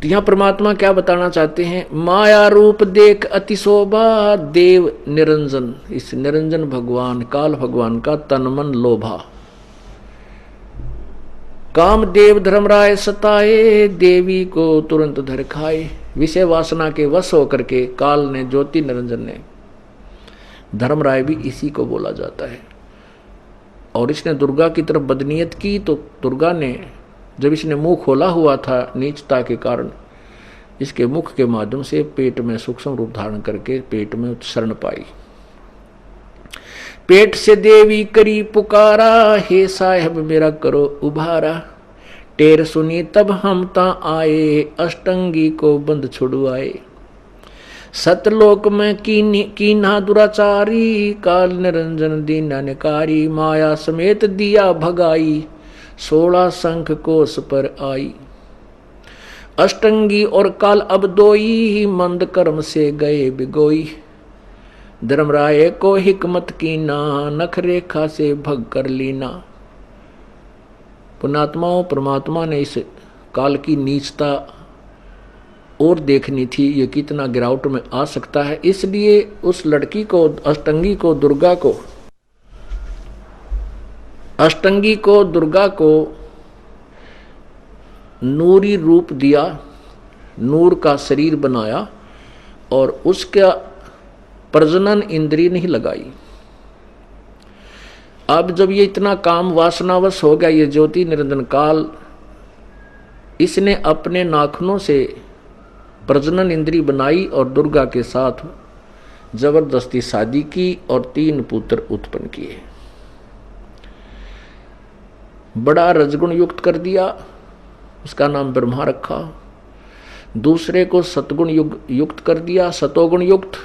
A: तो यहाँ परमात्मा क्या बताना चाहते हैं, माया रूप देख अति शोभा देव निरंजन। इस निरंजन भगवान काल भगवान का तन मन लोभा, काम देव धर्मराय सताए देवी को तुरंत धर खाए। विषय वासना के वश होकर के काल ने, ज्योति निरंजन ने, धर्मराय भी इसी को बोला जाता है। और इसने दुर्गा की तरफ बदनीयत की तो दुर्गा ने, जब इसने मुंह खोला हुआ था नीचता के कारण, इसके मुख के माध्यम से पेट में सूक्ष्म रूप धारण करके पेट में शरण पाई। पेट से देवी करी पुकारा, हे साहेब मेरा करो उभारा। टेर सुनी तब हम ता आए, अष्टंगी को बंद छुड़वाए। सतलोक में कीन्हा दुराचारी, काल निरंजन दीनानकारी। माया समेत दिया भगाई, 16 शंख कोस पर आई। अष्टंगी और काल अब दोई, मंद कर्म से गए बिगोई। धर्मराय को हिकमत कीना, नख रेखा से भग कर लीना। पुण्यात्माओं, परमात्मा ने इस काल की नीचता और देखनी थी, ये कितना गिरावट में आ सकता है। इसलिए उस लड़की को, अष्टंगी को, दुर्गा को, अष्टंगी को, दुर्गा को नूरी रूप दिया, नूर का शरीर बनाया और उसका प्रजनन इंद्रिय नहीं लगाई। अब जब ये इतना काम वासनावश हो गया, ये ज्योति निरंजन काल, इसने अपने नाखूनों से प्रजनन इंद्रिय बनाई और दुर्गा के साथ जबरदस्ती शादी की और 3 पुत्र उत्पन्न किए। बड़ा रजगुण युक्त कर दिया, उसका नाम ब्रह्मा रखा। दूसरे को सतगुण युक्त कर दिया, सतोगुण युक्त,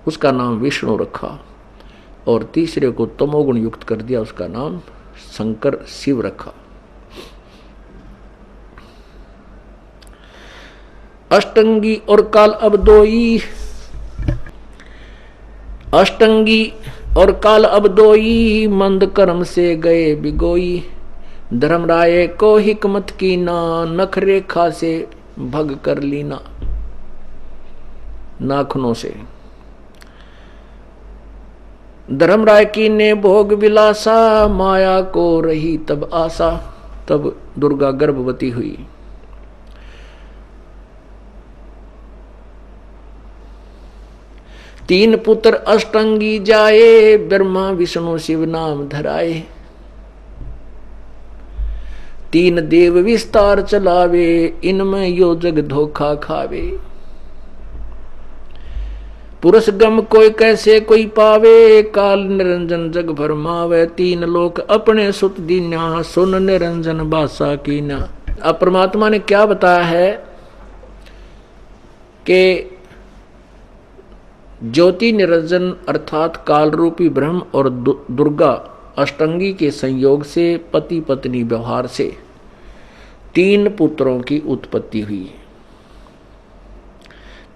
A: उसका नाम विष्णु रखा। और तीसरे को तमोगुण युक्त कर दिया, उसका नाम शंकर शिव रखा। अष्टंगी और काल अब दोई, अष्टंगी और काल अब दोई, मंद कर्म से गए बिगोई। धर्मराय को हिकमत कीना, नख रेखा से भग कर लीना। नाखूनों से धर्मराय की ने भोग विलासा, माया को रही तब आशा। तब दुर्गा गर्भवती हुई। तीन पुत्र अष्टंगी जाए, ब्रह्मा विष्णु शिव नाम धराए। 3 देव विस्तार चलावे, इनमें यो जग धोखा खावे। पुरुष गम कोई कैसे कोई पावे, काल निरंजन जग भरमावे। 3 लोक अपने सुत दीन्या, सुन निरंजन बासा कीना। अब परमात्मा ने क्या बताया है कि ज्योति निरंजन अर्थात काल रूपी ब्रह्म और दुर्गा अष्टंगी के संयोग से, पति पत्नी व्यवहार से 3 पुत्रों की उत्पत्ति हुई।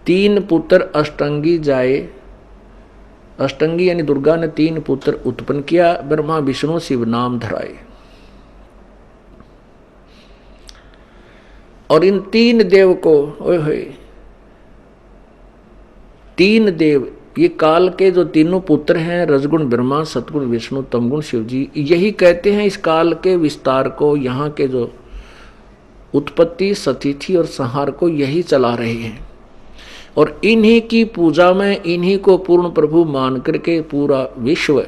A: 3 पुत्र अष्टंगी जाए, अष्टंगी यानी दुर्गा ने 3 पुत्र उत्पन्न किया, ब्रह्मा विष्णु शिव नाम धराए। और इन 3 देव को, ओए होए, 3 देव, ये काल के जो तीनों पुत्र हैं, रजगुण ब्रह्मा, सतगुण विष्णु, तमगुण शिव जी, यही कहते हैं इस काल के विस्तार को, यहाँ के जो उत्पत्ति, सतिथि और संहार को यही चला रहे हैं। और इन्हीं की पूजा में, इन्हीं को पूर्ण प्रभु मान करके पूरा विश्व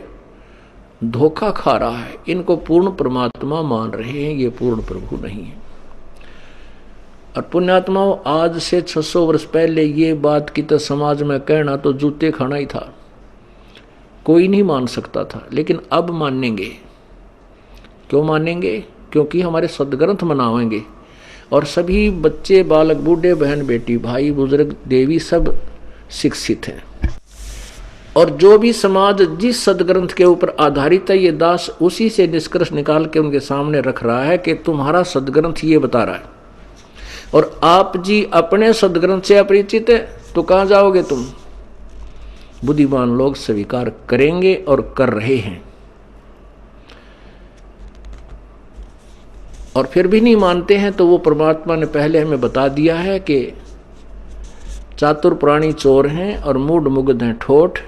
A: धोखा खा रहा है। इनको पूर्ण परमात्मा मान रहे हैं, ये पूर्ण प्रभु नहीं है। और पुण्यात्माओं, आज से 600 वर्ष पहले ये बात की तो समाज में कहना तो जूते खाना ही था, कोई नहीं मान सकता था। लेकिन अब मानेंगे। क्यों मानेंगे? क्योंकि हमारे सदग्रंथ मनावेंगे और सभी बच्चे, बालक, बूढ़े, बहन, बेटी, भाई, बुजुर्ग, देवी सब शिक्षित हैं। और जो भी समाज जिस सदग्रंथ के ऊपर आधारित है, ये दास उसी से निष्कर्ष निकाल के उनके सामने रख रहा है कि तुम्हारा सदग्रंथ ये बता रहा है। और आप जी अपने सदग्रंथ से अपरिचित है तो कहां जाओगे तुम? बुद्धिमान लोग स्वीकार करेंगे और कर रहे हैं। और फिर भी नहीं मानते हैं, तो वो परमात्मा ने पहले हमें बता दिया है कि चातुर प्राणी चोर हैं और मूढ़ मुग्ध हैं ठोठ,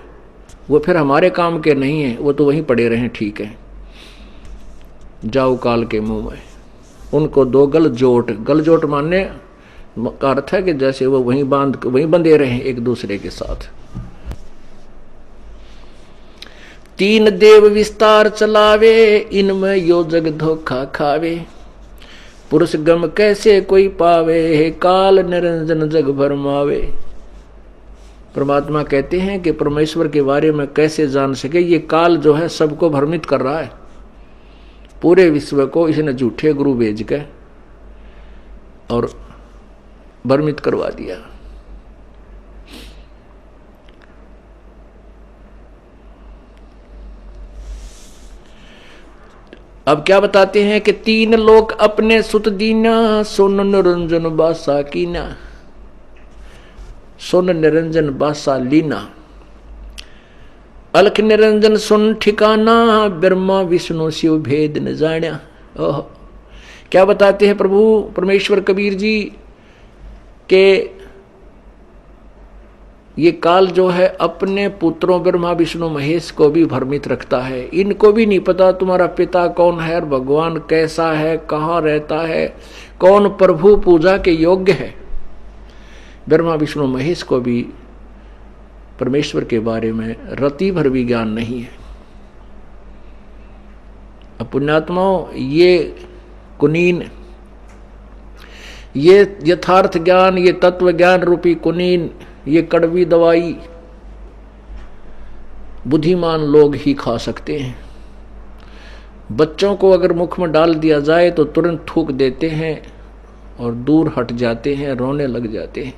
A: वो फिर हमारे काम के नहीं हैं, वो तो वहीं पड़े रहें, ठीक है, जाओ काल के मुंह में। उनको दो गलजोट, गलजोट मानने का अर्थ है कि जैसे वो वहीं बंधे रहे एक दूसरे के साथ। तीन देव विस्तार चलावे, इनमें यो जग धोखा खावे, पुरुष गम कैसे कोई पावे, हे काल निरंजन जग भरमावे। परमात्मा कहते हैं कि परमेश्वर के बारे में कैसे जान सके, ये काल जो है सबको भ्रमित कर रहा है, पूरे विश्व को इसने झूठे गुरु भेज के और भ्रमित करवा दिया। अब क्या बताते हैं कि तीन लोक अपने सुत दीना, सुन निरंजन बासा कीना, सुन निरंजन बासा लीना, अलख निरंजन सुन ठिकाना, ब्रह्मा विष्णु शिव भेद न जाण्या। ओह, क्या बताते हैं प्रभु परमेश्वर कबीर जी के ये काल जो है अपने पुत्रों ब्रह्मा विष्णु महेश को भी भ्रमित रखता है। इनको भी नहीं पता तुम्हारा पिता कौन है और भगवान कैसा है, कहाँ रहता है, कौन प्रभु पूजा के योग्य है। ब्रह्मा विष्णु महेश को भी परमेश्वर के बारे में रति भर भी ज्ञान नहीं है। अब पुण्यात्माओं, ये कुनीन, ये यथार्थ ज्ञान, ये तत्व ज्ञान रूपी कुनीन, ये कड़वी दवाई बुद्धिमान लोग ही खा सकते हैं। बच्चों को अगर मुख में डाल दिया जाए तो तुरंत थूक देते हैं और दूर हट जाते हैं, रोने लग जाते हैं।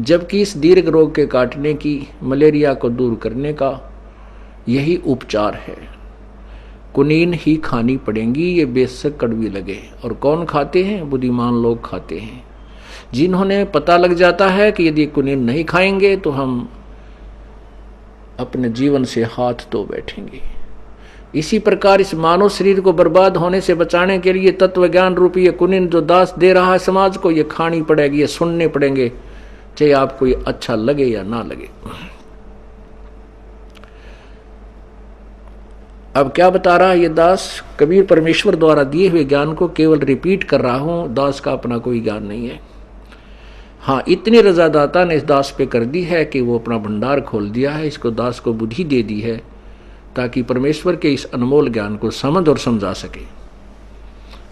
A: जबकि इस दीर्घ रोग के काटने की, मलेरिया को दूर करने का यही उपचार है। कुनीन ही खानी पड़ेंगी, ये बेशक कड़वी लगे। और कौन खाते हैं? बुद्धिमान लोग खाते हैं, जिन्होंने पता लग जाता है कि यदि कुनीन नहीं खाएंगे तो हम अपने जीवन से हाथ धो बैठेंगे। इसी प्रकार इस मानव शरीर को बर्बाद होने से बचाने के लिए तत्व ज्ञान रूपी ये कुनीन जो दास दे रहा है समाज को, ये खानी पड़ेगी, ये सुनने पड़ेंगे, चाहे आपको ये अच्छा लगे या ना लगे। अब क्या बता रहा है ये दास? कबीर परमेश्वर द्वारा दिए हुए ज्ञान को केवल रिपीट कर रहा हूं, दास का अपना कोई ज्ञान नहीं है। हाँ, इतनी रजा दाता ने इस दास पे कर दी है कि वो अपना भंडार खोल दिया है, इसको दास को बुद्धि दे दी है ताकि परमेश्वर के इस अनमोल ज्ञान को समझ और समझा सके,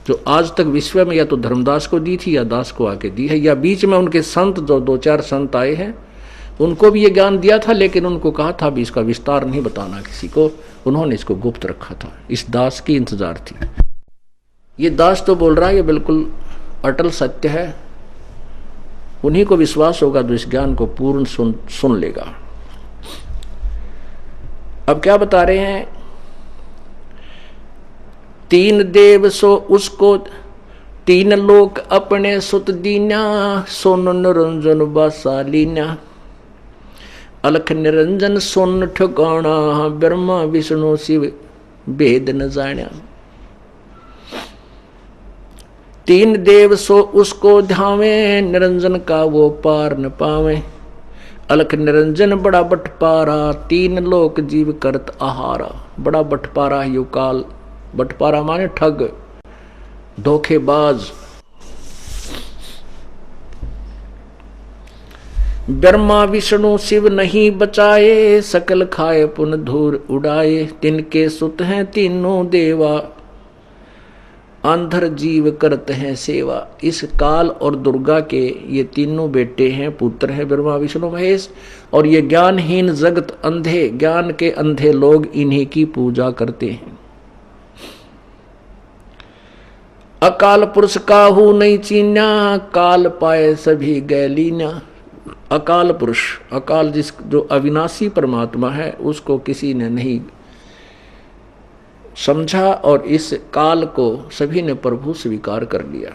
A: जो आज तक विश्व में या तो धर्मदास को दी थी या दास को आके दी है, या बीच में उनके संत जो 2-4 संत आए हैं उनको भी ये ज्ञान दिया था, लेकिन उनको कहा था भी इसका विस्तार नहीं बताना किसी को, उन्होंने इसको गुप्त रखा था। इस दास की इंतजार थी। ये दास तो बोल रहा है ये बिल्कुल अटल सत्य है, उन्हीं को विश्वास होगा जो इस ज्ञान को पूर्ण सुन लेगा। अब क्या बता रहे हैं? तीन देव सो उसको, तीन लोक अपने सुत दीना, सोन निरंजन बासा लीना, अलख निरंजन सोन ठिकाना, ब्रह्मा विष्णु शिव भेद न जाण्या। तीन देव सो उसको ध्यावे, निरंजन का वो पार न पावे, अलख निरंजन बड़ा बटपारा, तीन लोक जीव करत आहारा। बड़ा बटपारा यु काल, बटपारा माने ठग, धोखेबाज। ब्रह्मा विष्णु शिव नहीं बचाए, सकल खाए पुन धूर उड़ाए, तिनके सुत हैं तीनों देवा, अंधर जीव करते हैं सेवा। इस काल और दुर्गा के ये तीनों बेटे हैं, पुत्र हैं ब्रह्मा विष्णु महेश, और ये ज्ञानहीन जगत, अंधे, ज्ञान के अंधे लोग इन्हीं की पूजा करते हैं। अकाल पुरुष काहू नहीं चीन्या, काल पाए सभी गैलीना। अकाल पुरुष, अकाल जिस जो अविनाशी परमात्मा है उसको किसी ने नहीं समझा, और इस काल को सभी ने प्रभु स्वीकार कर लिया।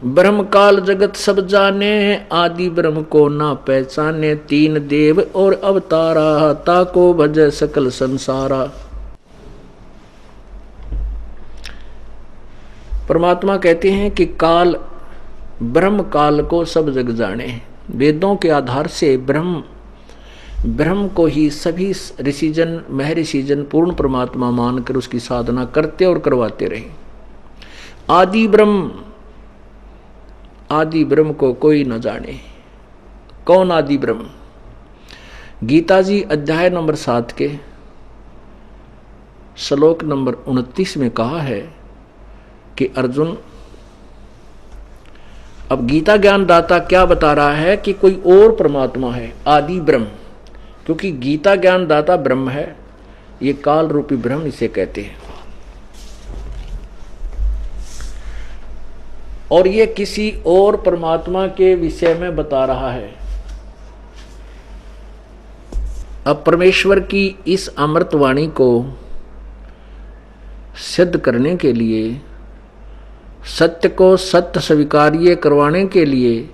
A: ब्रह्म काल जगत सब जाने, आदि ब्रह्म को ना पहचाने। तीन देव और अवतारा, ताको भज सकल संसारा। परमात्मा कहते हैं कि काल, ब्रह्म काल को सब जग जाने। वेदों के आधार से ब्रह्म को ही सभी ऋषिजन महर्षिजन पूर्ण परमात्मा मानकर उसकी साधना करते और करवाते रहे। आदि ब्रह्म को कोई न जाने। कौन आदि ब्रह्म? गीता जी अध्याय नंबर 7 के श्लोक नंबर 29 में कहा है कि अर्जुन, अब गीता ज्ञान दाता क्या बता रहा है कि कोई और परमात्मा है, आदि ब्रह्म। क्योंकि गीता ज्ञान दाता ब्रह्म है, ये काल रूपी ब्रह्म इसे कहते हैं। और ये किसी और परमात्मा के विषय में बता रहा है। अब परमेश्वर की इस अमृतवाणी को सिद्ध करने के लिए, सत्य को सत्य स्वीकार्य करवाने के लिए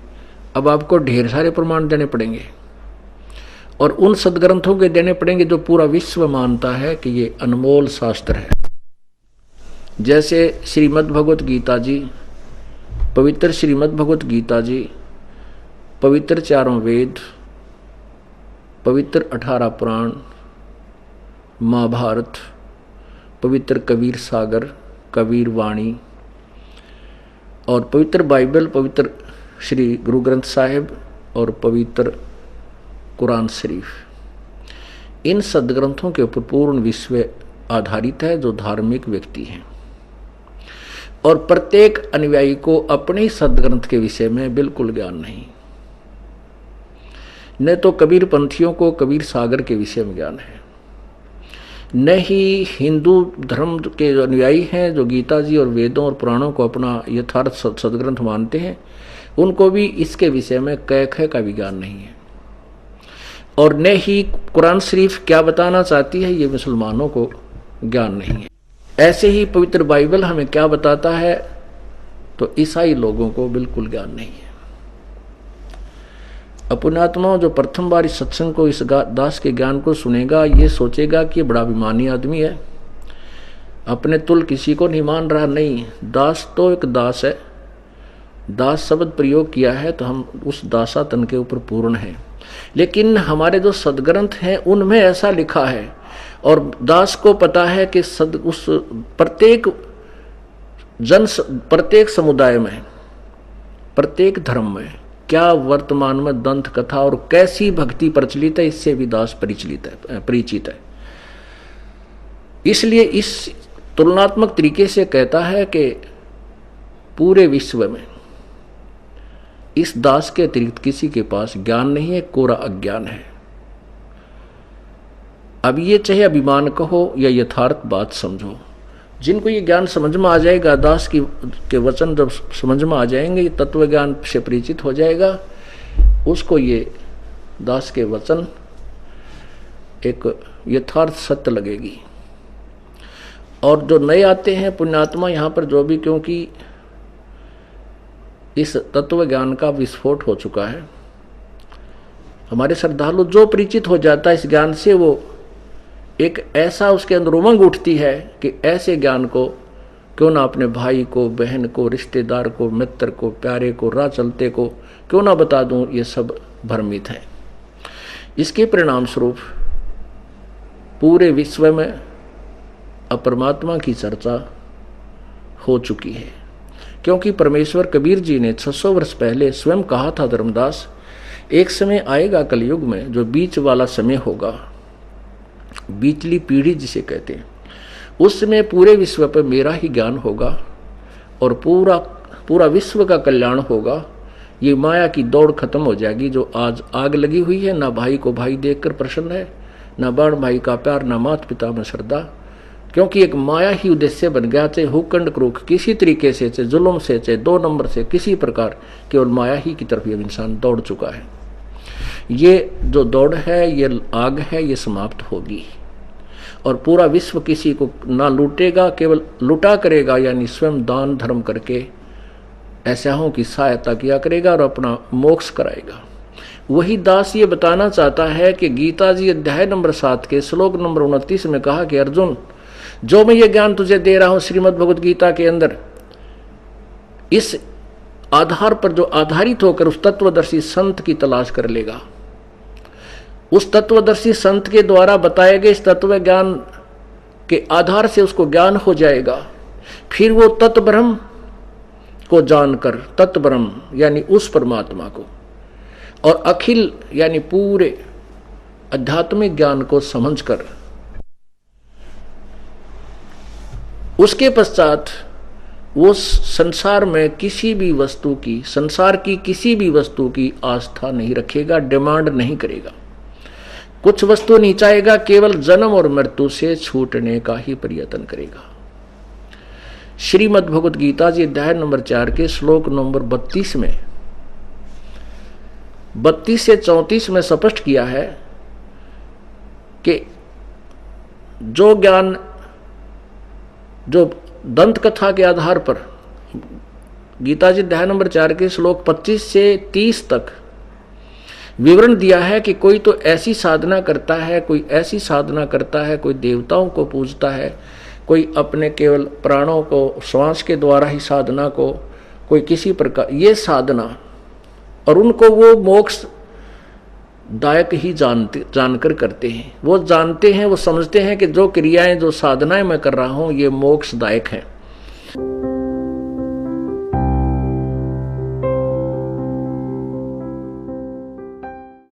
A: अब आपको ढेर सारे प्रमाण देने पड़ेंगे, और उन सदग्रंथों के देने पड़ेंगे जो पूरा विश्व मानता है कि ये अनमोल शास्त्र है। जैसे श्रीमद् भगवत गीता जी, पवित्र श्रीमद् भगवत गीता जी, पवित्र चारों वेद, पवित्र 18 पुराण, महाभारत, पवित्र कबीर सागर, कबीर वाणी, और पवित्र बाइबल, पवित्र श्री गुरु ग्रंथ साहिब और पवित्र कुरान शरीफ, इन सदग्रंथों के ऊपर पूर्ण विश्व आधारित है जो धार्मिक व्यक्ति हैं। और प्रत्येक अनुयायी को अपने सदग्रंथ के विषय में बिल्कुल ज्ञान नहीं। न तो कबीर पंथियों को कबीर सागर के विषय में ज्ञान है, न ही हिंदू धर्म के जो अनुयायी हैं जो गीता जी और वेदों और पुराणों को अपना यथार्थ सदग्रंथ मानते हैं, उनको भी इसके विषय में कै ख का भी ज्ञान नहीं है। और न ही कुरान शरीफ क्या बताना चाहती है ये मुसलमानों को ज्ञान नहीं है। ऐसे ही पवित्र बाइबल हमें क्या बताता है तो ईसाई लोगों को बिल्कुल ज्ञान नहीं है। पुण्यात्माओं, जो प्रथम बार इस सत्संग को, इस दास के ज्ञान को सुनेगा, ये सोचेगा कि ये बड़ा अभिमानी आदमी है, अपने तुल किसी को नहीं मान रहा। नहीं, दास तो एक दास है। दास शब्द प्रयोग किया है तो हम उस दासातन के ऊपर पूर्ण हैं। लेकिन हमारे जो सदग्रंथ हैं उनमें ऐसा लिखा है, और दास को पता है कि उस प्रत्येक समुदाय में, प्रत्येक धर्म में क्या वर्तमान में दंत कथा और कैसी भक्ति प्रचलित है, इससे भी दास परिचित है। इसलिए इस तुलनात्मक तरीके से कहता है कि पूरे विश्व में इस दास के अतिरिक्त किसी के पास ज्ञान नहीं है, कोरा अज्ञान है। अब ये चाहे अभिमान कहो या यथार्थ बात समझो, जिनको ये ज्ञान समझ में आ जाएगा, दास के वचन जब समझ में आ जाएंगे, ये तत्व ज्ञान से परिचित हो जाएगा, उसको ये दास के वचन एक यथार्थ सत्य लगेगी। और जो नए आते हैं पुण्यात्मा यहाँ पर जो भी, क्योंकि इस तत्व ज्ञान का विस्फोट हो चुका है, हमारे श्रद्धालु जो परिचित हो जाता है इस ज्ञान से, वो एक ऐसा उसके अंदर उमंग उठती है कि ऐसे ज्ञान को क्यों ना अपने भाई को, बहन को, रिश्तेदार को, मित्र को, प्यारे को, राह चलते को क्यों ना बता दूं, ये सब भ्रमित है। इसके परिणाम स्वरूप पूरे विश्व में अपरमात्मा की चर्चा हो चुकी है। क्योंकि परमेश्वर कबीर जी ने 600 वर्ष पहले स्वयं कहा था, धर्मदास, एक समय आएगा कलयुग में जो बीच वाला समय होगा, बीचली पीढ़ी जिसे कहते हैं, उस समय पूरे विश्व पर मेरा ही ज्ञान होगा और पूरा विश्व का कल्याण होगा। ये माया की दौड़ खत्म हो जाएगी जो आज आग लगी हुई है। ना भाई को भाई देखकर प्रसन्न है, ना बहन भाई का प्यार, ना माता पिता में श्रद्धा, क्योंकि एक माया ही उद्देश्य बन गया। चाहे हुक्कंड क्रूख किसी तरीके से, चाहे जुल्म से, चाहे 2 नंबर से, किसी प्रकार केवल माया ही की तरफ ये इंसान दौड़ चुका है। ये जो दौड़ है, ये आग है, ये समाप्त होगी और पूरा विश्व किसी को ना लूटेगा, केवल लुटा करेगा, यानी स्वयं दान धर्म करके ऐसाओं की सहायता किया करेगा और अपना मोक्ष कराएगा। वही दास ये बताना चाहता है कि गीता जी अध्याय नंबर 7 के श्लोक नंबर 29 में कहा कि अर्जुन, जो मैं ये ज्ञान तुझे दे रहा हूं श्रीमद् भगवद गीता के अंदर, इस आधार पर जो आधारित होकर उस तत्वदर्शी संत की तलाश कर लेगा, उस तत्वदर्शी संत के द्वारा बताए गए इस तत्व ज्ञान के आधार से उसको ज्ञान हो जाएगा। फिर वो तत्ब्रह्म को जानकर, तत्ब्रह्म यानी उस परमात्मा को, और अखिल यानी पूरे आध्यात्मिक ज्ञान को समझकर उसके पश्चात वो संसार में किसी भी वस्तु की, संसार की किसी भी वस्तु की आस्था नहीं रखेगा, डिमांड नहीं करेगा, कुछ वस्तु नहीं चाहेगा, केवल जन्म और मृत्यु से छूटने का ही प्रयत्न करेगा। श्रीमद् भगवद गीता जी अध्याय नंबर 4 के श्लोक नंबर 32 में 32 से 34 में स्पष्ट किया है कि जो ज्ञान, जो दंत कथा के आधार पर गीता जी अध्याय नंबर 4 के श्लोक 25 से 30 तक विवरण दिया है कि कोई तो ऐसी साधना करता है, कोई ऐसी साधना करता है, कोई देवताओं को पूजता है, कोई अपने केवल प्राणों को, श्वास के द्वारा ही साधना को, कोई किसी प्रकार ये साधना, और उनको वो मोक्ष दायक ही जानकर करते हैं। वो जानते हैं, वो समझते हैं कि जो क्रियाएं, जो साधनाएं मैं कर रहा हूं ये मोक्ष दायक हैं।